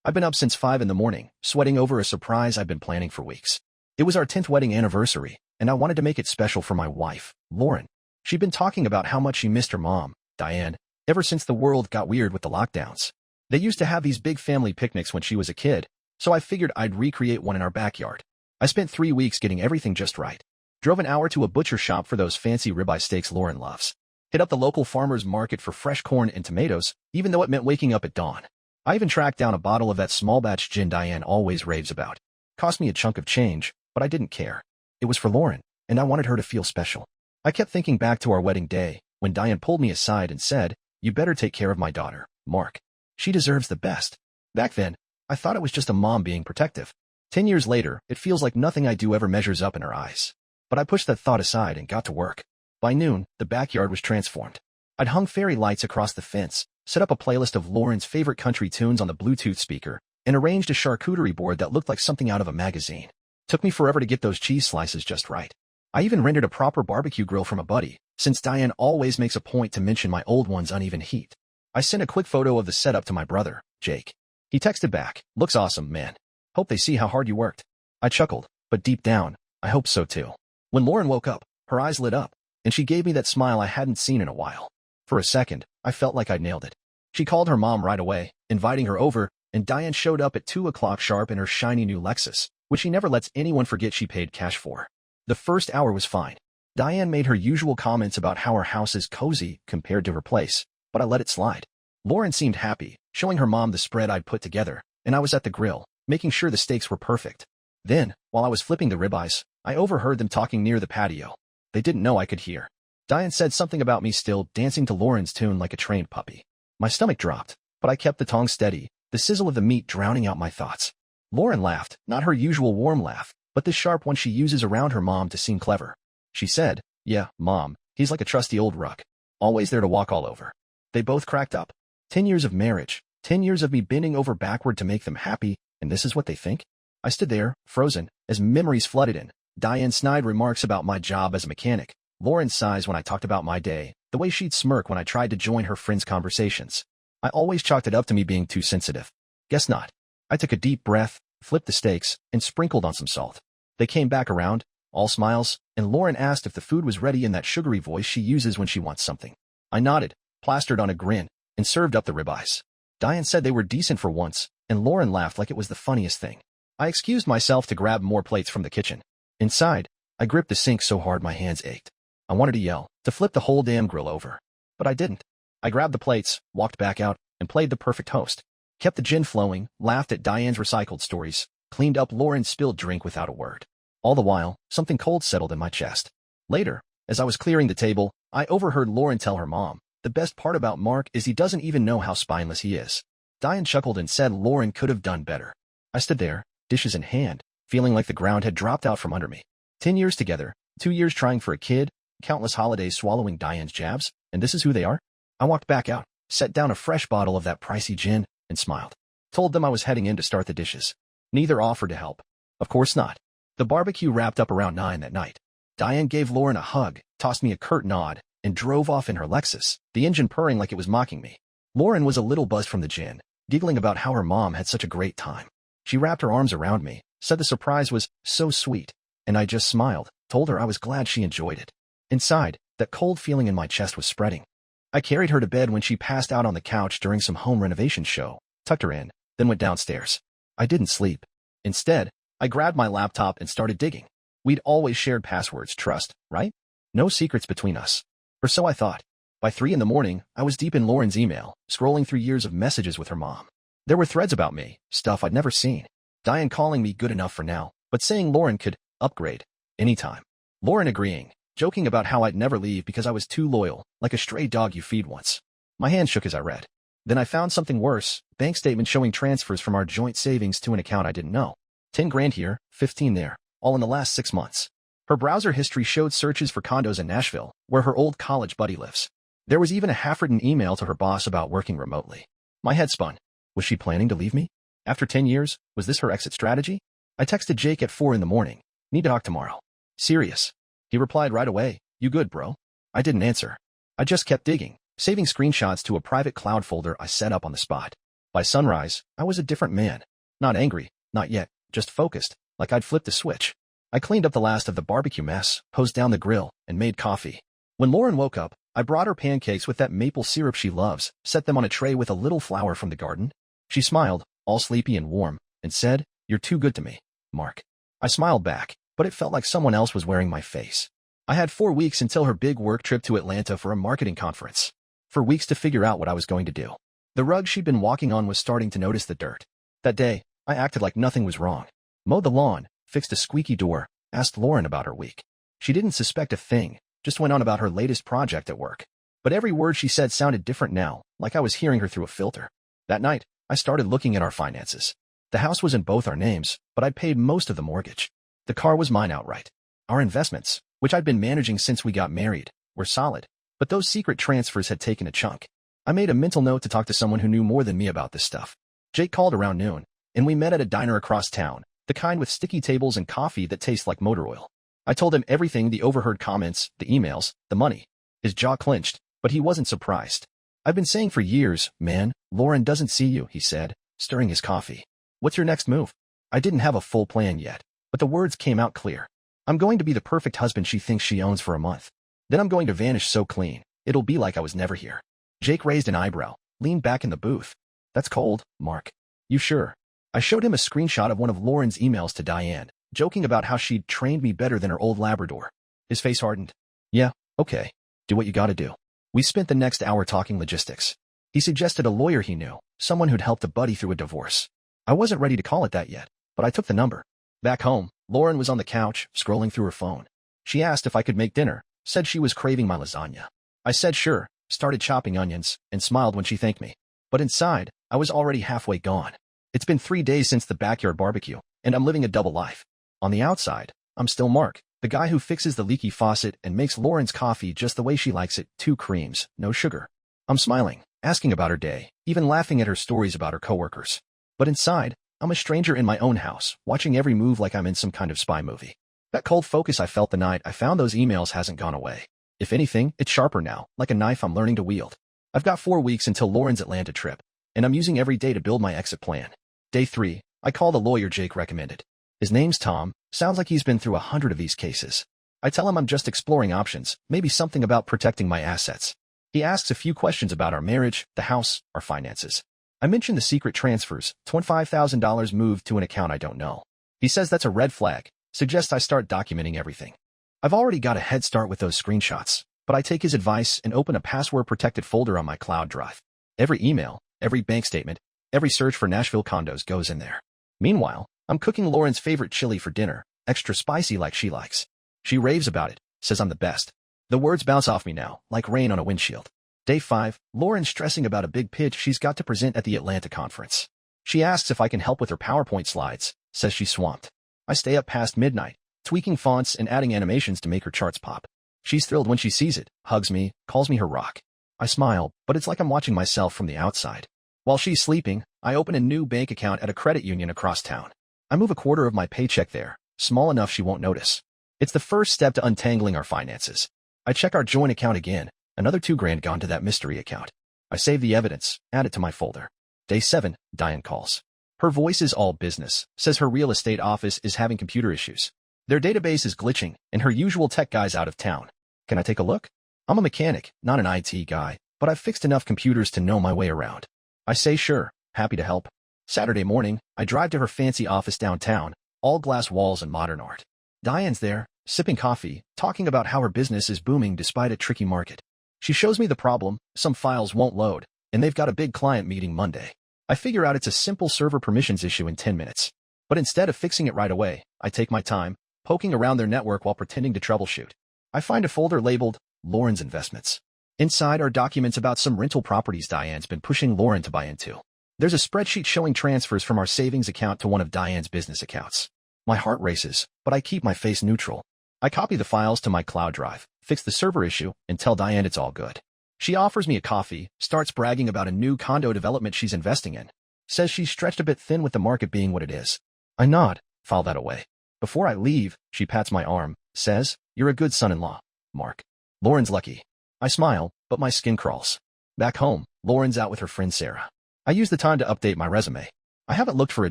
I've been up since 5 in the morning, sweating over a surprise I've been planning for weeks. It was our 10th wedding anniversary, and I wanted to make it special for my wife, Lauren. She'd been talking about how much she missed her mom, Diane, ever since the world got weird with the lockdowns. They used to have these big family picnics when she was a kid, so I figured I'd recreate one in our backyard. I spent 3 weeks getting everything just right. Drove an hour to a butcher shop for those fancy ribeye steaks Lauren loves. Hit up the local farmer's market for fresh corn and tomatoes, even though it meant waking up at dawn. I even tracked down a bottle of that small batch gin Diane always raves about. Cost me a chunk of change, but I didn't care. It was for Lauren, and I wanted her to feel special. I kept thinking back to our wedding day, when Diane pulled me aside and said, "You better take care of my daughter, Mark. She deserves the best." Back then, I thought it was just a mom being protective. 10 years later, it feels like nothing I do ever measures up in her eyes. But I pushed that thought aside and got to work. By noon, the backyard was transformed. I'd hung fairy lights across the fence, set up a playlist of Lauren's favorite country tunes on the Bluetooth speaker, and arranged a charcuterie board that looked like something out of a magazine. Took me forever to get those cheese slices just right. I even rented a proper barbecue grill from a buddy, since Diane always makes a point to mention my old one's uneven heat. I sent a quick photo of the setup to my brother, Jake. He texted back, "Looks awesome, man. Hope they see how hard you worked." I chuckled, but deep down, I hoped so too. When Lauren woke up, her eyes lit up, and she gave me that smile I hadn't seen in a while. For a second, I felt like I'd nailed it. She called her mom right away, inviting her over, and Diane showed up at 2 o'clock sharp in her shiny new Lexus, which she never lets anyone forget she paid cash for. The first hour was fine. Diane made her usual comments about how her house is cozy compared to her place, but I let it slide. Lauren seemed happy, showing her mom the spread I'd put together, and I was at the grill, making sure the steaks were perfect. Then, while I was flipping the ribeyes, I overheard them talking near the patio. They didn't know I could hear. Diane said something about me still dancing to Lauren's tune like a trained puppy. My stomach dropped, but I kept the tongs steady, the sizzle of the meat drowning out my thoughts. Lauren laughed, not her usual warm laugh, but the sharp one she uses around her mom to seem clever. She said, "Yeah, Mom, he's like a trusty old ruck. Always there to walk all over." They both cracked up. 10 years of marriage, 10 years of me bending over backward to make them happy, and this is what they think? I stood there, frozen, as memories flooded in. Diane's snide remarks about my job as a mechanic, Lauren's sighs when I talked about my day, the way she'd smirk when I tried to join her friends' conversations. I always chalked it up to me being too sensitive. Guess not. I took a deep breath, flipped the steaks, and sprinkled on some salt. They came back around, all smiles, and Lauren asked if the food was ready in that sugary voice she uses when she wants something. I nodded, plastered on a grin, and served up the ribeyes. Diane said they were decent for once, and Lauren laughed like it was the funniest thing. I excused myself to grab more plates from the kitchen. Inside, I gripped the sink so hard my hands ached. I wanted to yell, to flip the whole damn grill over. But I didn't. I grabbed the plates, walked back out, and played the perfect host. Kept the gin flowing, laughed at Diane's recycled stories, cleaned up Lauren's spilled drink without a word. All the while, something cold settled in my chest. Later, as I was clearing the table, I overheard Lauren tell her mom, "The best part about Mark is he doesn't even know how spineless he is." Diane chuckled and said Lauren could have done better. I stood there, dishes in hand, feeling like the ground had dropped out from under me. 10 years together, 2 years trying for a kid, countless holidays swallowing Diane's jabs, and this is who they are? I walked back out, set down a fresh bottle of that pricey gin, and smiled. Told them I was heading in to start the dishes. Neither offered to help. Of course not. The barbecue wrapped up around 9 that night. Diane gave Lauren a hug, tossed me a curt nod, and drove off in her Lexus, the engine purring like it was mocking me. Lauren was a little buzzed from the gin, giggling about how her mom had such a great time. She wrapped her arms around me, said the surprise was so sweet, and I just smiled, told her I was glad she enjoyed it. Inside, that cold feeling in my chest was spreading. I carried her to bed when she passed out on the couch during some home renovation show, tucked her in, then went downstairs. I didn't sleep. Instead, I grabbed my laptop and started digging. We'd always shared passwords, trust, right? No secrets between us. Or so I thought. By 3 in the morning, I was deep in Lauren's email, scrolling through years of messages with her mom. There were threads about me, stuff I'd never seen. Diane calling me good enough for now, but saying Lauren could upgrade anytime. Lauren agreeing, joking about how I'd never leave because I was too loyal, like a stray dog you feed once. My hand shook as I read. Then I found something worse, bank statement showing transfers from our joint savings to an account I didn't know. 10 grand here, 15 there, all in the last 6 months. Her browser history showed searches for condos in Nashville, where her old college buddy lives. There was even a half-written email to her boss about working remotely. My head spun. Was she planning to leave me? After 10 years, was this her exit strategy? I texted Jake at 4 in the morning. Need to talk tomorrow. Serious. He replied right away, "You good, bro?" I didn't answer. I just kept digging, saving screenshots to a private cloud folder I set up on the spot. By sunrise, I was a different man. Not angry, not yet, just focused, like I'd flipped a switch. I cleaned up the last of the barbecue mess, hosed down the grill, and made coffee. When Lauren woke up, I brought her pancakes with that maple syrup she loves, set them on a tray with a little flour from the garden. She smiled, all sleepy and warm, and said, "You're too good to me, Mark." I smiled back, but it felt like someone else was wearing my face. I had 4 weeks until her big work trip to Atlanta for a marketing conference. 4 weeks to figure out what I was going to do. The rug she'd been walking on was starting to notice the dirt. That day, I acted like nothing was wrong. Mowed the lawn, fixed a squeaky door, asked Lauren about her week. She didn't suspect a thing, just went on about her latest project at work. But every word she said sounded different now, like I was hearing her through a filter. That night, I started looking at our finances. The house was in both our names, but I'd paid most of the mortgage. The car was mine outright. Our investments, which I'd been managing since we got married, were solid, but those secret transfers had taken a chunk. I made a mental note to talk to someone who knew more than me about this stuff. Jake called around noon, and we met at a diner across town, the kind with sticky tables and coffee that tastes like motor oil. I told him everything, the overheard comments, the emails, the money. His jaw clenched, but he wasn't surprised. "I've been saying for years, man, Lauren doesn't see you," he said, stirring his coffee. "What's your next move?" I didn't have a full plan yet, but the words came out clear. "I'm going to be the perfect husband she thinks she owns for a month. Then I'm going to vanish so clean, it'll be like I was never here." Jake raised an eyebrow, leaned back in the booth. "That's cold, Mark. You sure?" I showed him a screenshot of one of Lauren's emails to Diane, joking about how she'd trained me better than her old Labrador. His face hardened. "Yeah, okay. Do what you gotta do." We spent the next hour talking logistics. He suggested a lawyer he knew, someone who'd helped a buddy through a divorce. I wasn't ready to call it that yet, but I took the number. Back home, Lauren was on the couch, scrolling through her phone. She asked if I could make dinner, said she was craving my lasagna. I said sure, started chopping onions, and smiled when she thanked me. But inside, I was already halfway gone. It's been 3 days since the backyard barbecue, and I'm living a double life. On the outside, I'm still Mark, the guy who fixes the leaky faucet and makes Lauren's coffee just the way she likes it, 2 creams, no sugar. I'm smiling, asking about her day, even laughing at her stories about her coworkers. But inside, I'm a stranger in my own house, watching every move like I'm in some kind of spy movie. That cold focus I felt the night I found those emails hasn't gone away. If anything, it's sharper now, like a knife I'm learning to wield. I've got 4 weeks until Lauren's Atlanta trip, and I'm using every day to build my exit plan. Day 3, I call the lawyer Jake recommended. His name's Tom, sounds like he's been through 100 of these cases. I tell him I'm just exploring options, maybe something about protecting my assets. He asks a few questions about our marriage, the house, our finances. I mention the secret transfers, $25,000 moved to an account I don't know. He says that's a red flag, suggests I start documenting everything. I've already got a head start with those screenshots, but I take his advice and open a password-protected folder on my cloud drive. Every email, every bank statement, every search for Nashville condos goes in there. Meanwhile, I'm cooking Lauren's favorite chili for dinner, extra spicy like she likes. She raves about it, says I'm the best. The words bounce off me now, like rain on a windshield. Day 5, Lauren's stressing about a big pitch she's got to present at the Atlanta conference. She asks if I can help with her PowerPoint slides, says she's swamped. I stay up past midnight, tweaking fonts and adding animations to make her charts pop. She's thrilled when she sees it, hugs me, calls me her rock. I smile, but it's like I'm watching myself from the outside. While she's sleeping, I open a new bank account at a credit union across town. I move a quarter of my paycheck there, small enough she won't notice. It's the first step to untangling our finances. I check our joint account again, another $2,000 gone to that mystery account. I save the evidence, add it to my folder. Day 7, Diane calls. Her voice is all business, says her real estate office is having computer issues. Their database is glitching, and her usual tech guy's out of town. Can I take a look? I'm a mechanic, not an IT guy, but I've fixed enough computers to know my way around. I say sure, happy to help. Saturday morning, I drive to her fancy office downtown, all glass walls and modern art. Diane's there, sipping coffee, talking about how her business is booming despite a tricky market. She shows me the problem, some files won't load, and they've got a big client meeting Monday. I figure out it's a simple server permissions issue in 10 minutes. But instead of fixing it right away, I take my time, poking around their network while pretending to troubleshoot. I find a folder labeled Lauren's Investments. Inside are documents about some rental properties Diane's been pushing Lauren to buy into. There's a spreadsheet showing transfers from our savings account to one of Diane's business accounts. My heart races, but I keep my face neutral. I copy the files to my cloud drive, fix the server issue, and tell Diane it's all good. She offers me a coffee, starts bragging about a new condo development she's investing in. Says she's stretched a bit thin with the market being what it is. I nod, file that away. Before I leave, she pats my arm, says, "You're a good son-in-law, Mark." Lauren's lucky. I smile, but my skin crawls. Back home, Lauren's out with her friend Sarah. I use the time to update my resume. I haven't looked for a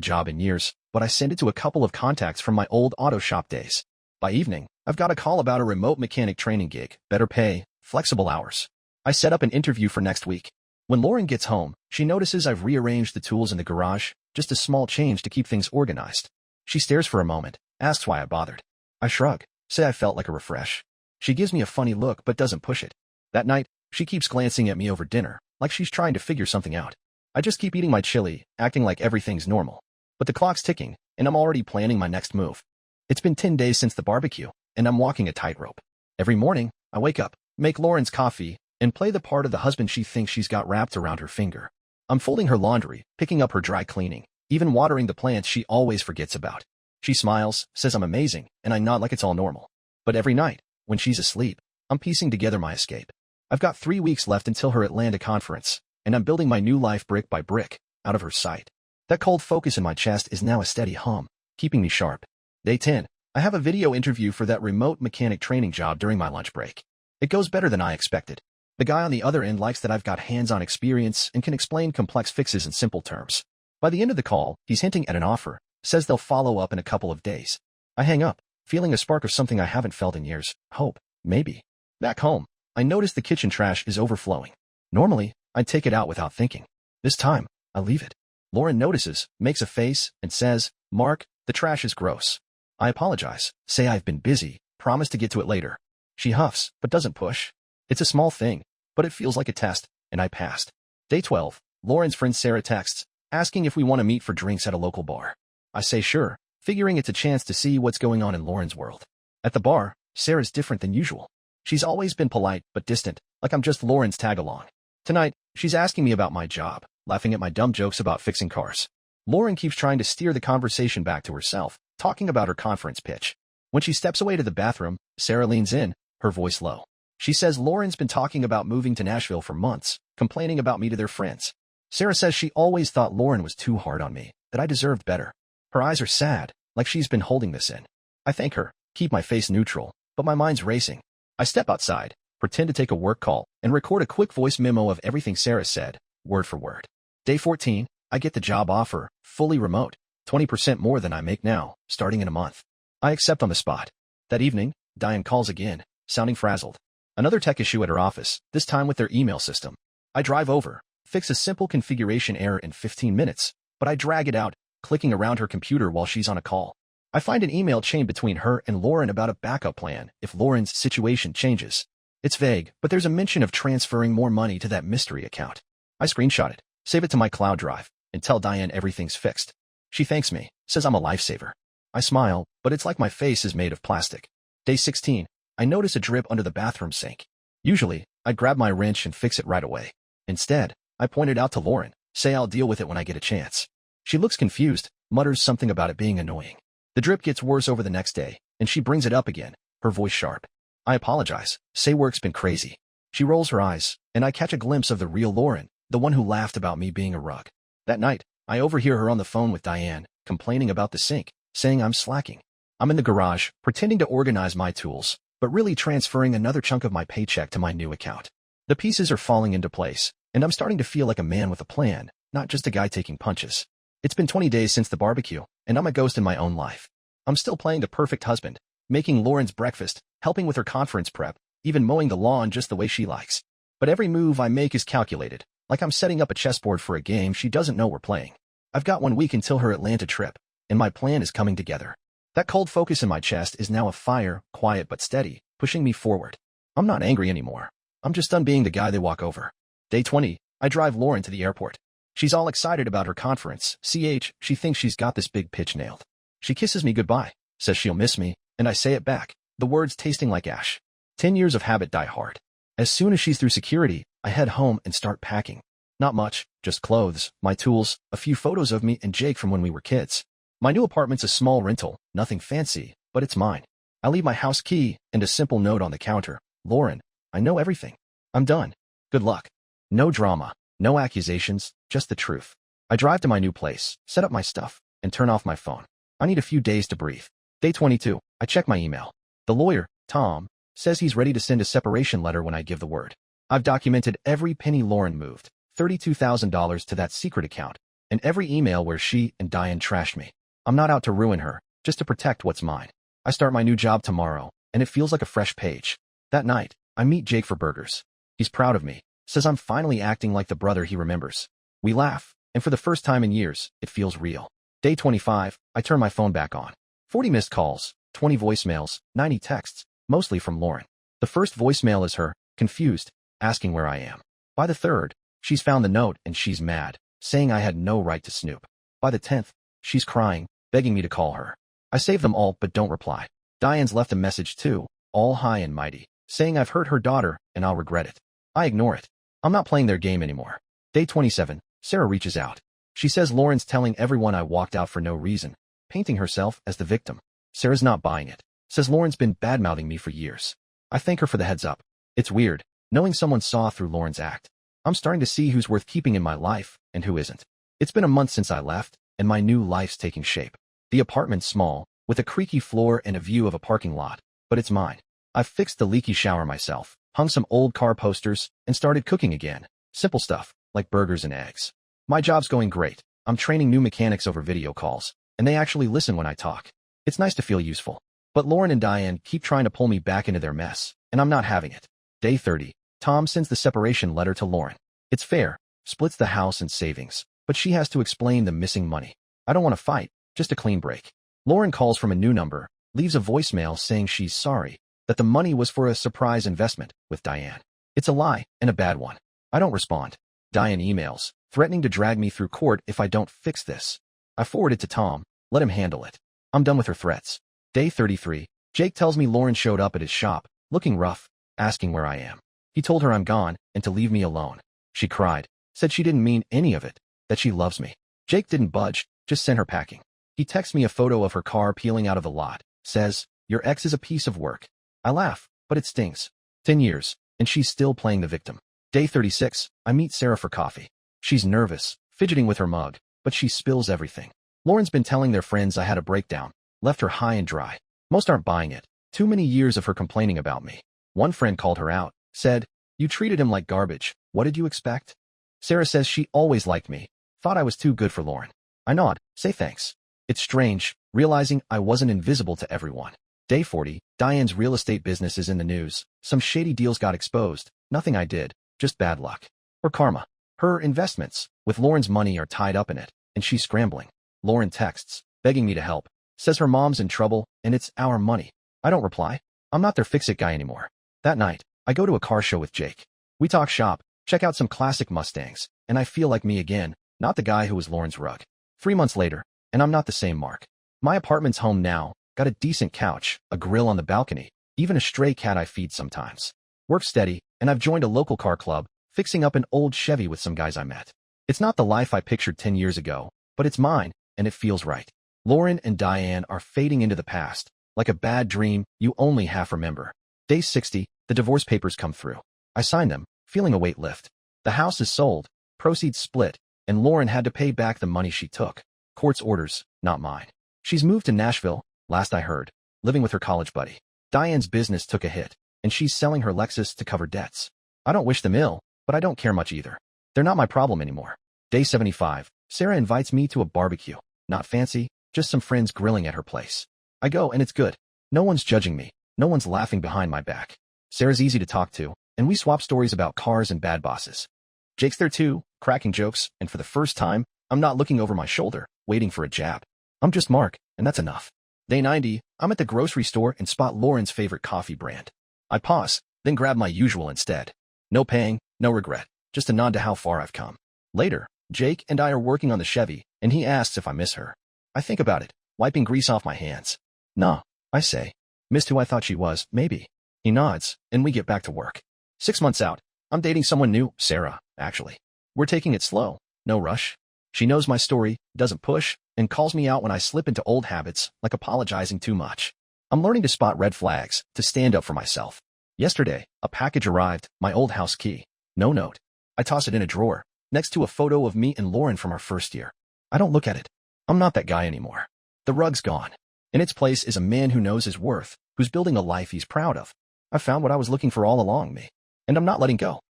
job in years, but I send it to a couple of contacts from my old auto shop days. By evening, I've got a call about a remote mechanic training gig, better pay, flexible hours. I set up an interview for next week. When Lauren gets home, she notices I've rearranged the tools in the garage, just a small change to keep things organized. She stares for a moment, asks why I bothered. I shrug, say I felt like a refresh. She gives me a funny look but doesn't push it. That night, she keeps glancing at me over dinner, like she's trying to figure something out. I just keep eating my chili, acting like everything's normal. But the clock's ticking, and I'm already planning my next move. It's been 10 days since the barbecue, and I'm walking a tightrope. Every morning, I wake up, make Lauren's coffee, and play the part of the husband she thinks she's got wrapped around her finger. I'm folding her laundry, picking up her dry cleaning, even watering the plants she always forgets about. She smiles, says I'm amazing, and I nod like it's all normal. But every night, when she's asleep, I'm piecing together my escape. I've got 3 weeks left until her Atlanta conference, and I'm building my new life brick by brick, out of her sight. That cold focus in my chest is now a steady hum, keeping me sharp. Day 10. I have a video interview for that remote mechanic training job during my lunch break. It goes better than I expected. The guy on the other end likes that I've got hands-on experience and can explain complex fixes in simple terms. By the end of the call, he's hinting at an offer, says they'll follow up in a couple of days. I hang up, feeling a spark of something I haven't felt in years. Hope, maybe. Back home, I notice the kitchen trash is overflowing. Normally, I'd take it out without thinking. This time, I leave it. Lauren notices, makes a face, and says, "Mark, the trash is gross." I apologize, say I've been busy, promise to get to it later. She huffs, but doesn't push. It's a small thing, but it feels like a test, and I passed. Day 12. Lauren's friend Sarah texts, asking if we want to meet for drinks at a local bar. I say sure, figuring it's a chance to see what's going on in Lauren's world. At the bar, Sarah's different than usual. She's always been polite but distant, like I'm just Lauren's tag-along. Tonight, she's asking me about my job, laughing at my dumb jokes about fixing cars. Lauren keeps trying to steer the conversation back to herself, talking about her conference pitch. When she steps away to the bathroom, Sarah leans in, her voice low. She says Lauren's been talking about moving to Nashville for months, complaining about me to their friends. Sarah says she always thought Lauren was too hard on me, that I deserved better. Her eyes are sad, like she's been holding this in. I thank her, keep my face neutral, but my mind's racing. I step outside, pretend to take a work call, and record a quick voice memo of everything Sarah said, word for word. Day 14, I get the job offer, fully remote, 20% more than I make now, starting in a month. I accept on the spot. That evening, Diane calls again, sounding frazzled. Another tech issue at her office, this time with their email system. I drive over, fix a simple configuration error in 15 minutes, but I drag it out, clicking around her computer while she's on a call. I find an email chain between her and Lauren about a backup plan if Lauren's situation changes. It's vague, but there's a mention of transferring more money to that mystery account. I screenshot it, save it to my cloud drive, and tell Diane everything's fixed. She thanks me, says I'm a lifesaver. I smile, but it's like my face is made of plastic. Day 16. I notice a drip under the bathroom sink. Usually, I'd grab my wrench and fix it right away. Instead, I point it out to Lauren, say I'll deal with it when I get a chance. She looks confused, mutters something about it being annoying. The drip gets worse over the next day, and she brings it up again, her voice sharp. I apologize, say work's been crazy. She rolls her eyes, and I catch a glimpse of the real Lauren, the one who laughed about me being a rug. That night, I overhear her on the phone with Diane, complaining about the sink, saying I'm slacking. I'm in the garage, pretending to organize my tools, but really transferring another chunk of my paycheck to my new account. The pieces are falling into place, and I'm starting to feel like a man with a plan, not just a guy taking punches. It's been 20 days since the barbecue, and I'm a ghost in my own life. I'm still playing the perfect husband, making Lauren's breakfast, helping with her conference prep, even mowing the lawn just the way she likes. But every move I make is calculated, like I'm setting up a chessboard for a game she doesn't know we're playing. I've got 1 week until her Atlanta trip, and my plan is coming together. That cold focus in my chest is now a fire, quiet but steady, pushing me forward. I'm not angry anymore. I'm just done being the guy they walk over. Day 20, I drive Lauren to the airport. She's all excited about her conference. She thinks she's got this big pitch nailed. She kisses me goodbye, says she'll miss me, and I say it back, the words tasting like ash. 10 years of habit die hard. As soon as she's through security, I head home and start packing. Not much, just clothes, my tools, a few photos of me and Jake from when we were kids. My new apartment's a small rental, nothing fancy, but it's mine. I leave my house key and a simple note on the counter. Lauren, I know everything. I'm done. Good luck. No drama, no accusations, just the truth. I drive to my new place, set up my stuff, and turn off my phone. I need a few days to breathe. Day 22, I check my email. The lawyer, Tom, says he's ready to send a separation letter when I give the word. I've documented every penny Lauren moved, $32,000 to that secret account, and every email where she and Diane trashed me. I'm not out to ruin her, just to protect what's mine. I start my new job tomorrow, and it feels like a fresh page. That night, I meet Jake for burgers. He's proud of me, says I'm finally acting like the brother he remembers. We laugh, and for the first time in years, it feels real. Day 25, I turn my phone back on. 40 missed calls, 20 voicemails, 90 texts, mostly from Lauren. The first voicemail is her, confused, asking where I am. By the third, she's found the note and she's mad, saying I had no right to snoop. By the 10th, she's crying, begging me to call her. I save them all but don't reply. Diane's left a message too, all high and mighty, saying I've hurt her daughter and I'll regret it. I ignore it. I'm not playing their game anymore. Day 27, Sarah reaches out. She says Lauren's telling everyone I walked out for no reason, painting herself as the victim. Sarah's not buying it. Says Lauren's been badmouthing me for years. I thank her for the heads up. It's weird, knowing someone saw through Lauren's act. I'm starting to see who's worth keeping in my life and who isn't. It's been a month since I left, and my new life's taking shape. The apartment's small, with a creaky floor and a view of a parking lot, but it's mine. I've fixed the leaky shower myself, hung some old car posters, and started cooking again. Simple stuff, like burgers and eggs. My job's going great. I'm training new mechanics over video calls, and they actually listen when I talk. It's nice to feel useful. But Lauren and Diane keep trying to pull me back into their mess, and I'm not having it. Day 30, Tom sends the separation letter to Lauren. It's fair, splits the house and savings, but she has to explain the missing money. I don't want to fight, just a clean break. Lauren calls from a new number, leaves a voicemail saying she's sorry, that the money was for a surprise investment with Diane. It's a lie, and a bad one. I don't respond. Diane emails, threatening to drag me through court if I don't fix this. I forward it to Tom, let him handle it. I'm done with her threats. Day 33, Jake tells me Lauren showed up at his shop, looking rough, asking where I am. He told her I'm gone and to leave me alone. She cried, said she didn't mean any of it, that she loves me. Jake didn't budge, just sent her packing. He texts me a photo of her car peeling out of the lot, says, "Your ex is a piece of work." I laugh, but it stings. 10 years, and she's still playing the victim. Day 36, I meet Sarah for coffee. She's nervous, fidgeting with her mug, but she spills everything. Lauren's been telling their friends I had a breakdown, left her high and dry. Most aren't buying it. Too many years of her complaining about me. One friend called her out, said, "You treated him like garbage. What did you expect?" Sarah says she always liked me, thought I was too good for Lauren. I nod, say thanks. It's strange, realizing I wasn't invisible to everyone. Day 40, Diane's real estate business is in the news. Some shady deals got exposed. Nothing I did, just bad luck. Or karma. Her investments, with Lauren's money, are tied up in it, and she's scrambling. Lauren texts, begging me to help. Says her mom's in trouble, and it's our money. I don't reply. I'm not their fix-it guy anymore. That night, I go to a car show with Jake. We talk shop, check out some classic Mustangs, and I feel like me again, not the guy who was Lauren's rug. 3 months later, and I'm not the same Mark. My apartment's home now, got a decent couch, a grill on the balcony, even a stray cat I feed sometimes. Work steady, and I've joined a local car club, fixing up an old Chevy with some guys I met. It's not the life I pictured 10 years ago, but it's mine, and it feels right. Lauren and Diane are fading into the past, like a bad dream you only half remember. Day 60, the divorce papers come through. I sign them, feeling a weight lift. The house is sold, proceeds split, and Lauren had to pay back the money she took. Court's orders, not mine. She's moved to Nashville, last I heard, living with her college buddy. Diane's business took a hit, and she's selling her Lexus to cover debts. I don't wish them ill, but I don't care much either. They're not my problem anymore. Day 75, Sarah invites me to a barbecue. Not fancy, just some friends grilling at her place. I go and it's good. No one's judging me. No one's laughing behind my back. Sarah's easy to talk to, and we swap stories about cars and bad bosses. Jake's there too, cracking jokes, and for the first time, I'm not looking over my shoulder, waiting for a jab. I'm just Mark, and that's enough. Day 90, I'm at the grocery store and spot Lauren's favorite coffee brand. I pause, then grab my usual instead. No pang, no regret, just a nod to how far I've come. Later, Jake and I are working on the Chevy, and he asks if I miss her. I think about it, wiping grease off my hands. Nah, I say. Missed who I thought she was, maybe. He nods, and we get back to work. 6 months out, I'm dating someone new, Sarah, actually. We're taking it slow, no rush. She knows my story, doesn't push, and calls me out when I slip into old habits, like apologizing too much. I'm learning to spot red flags, to stand up for myself. Yesterday, a package arrived, my old house key. No note. I toss it in a drawer, next to a photo of me and Lauren from our first year. I don't look at it. I'm not that guy anymore. The rug's gone. In its place is a man who knows his worth, who's building a life he's proud of. I found what I was looking for all along, me. And I'm not letting go.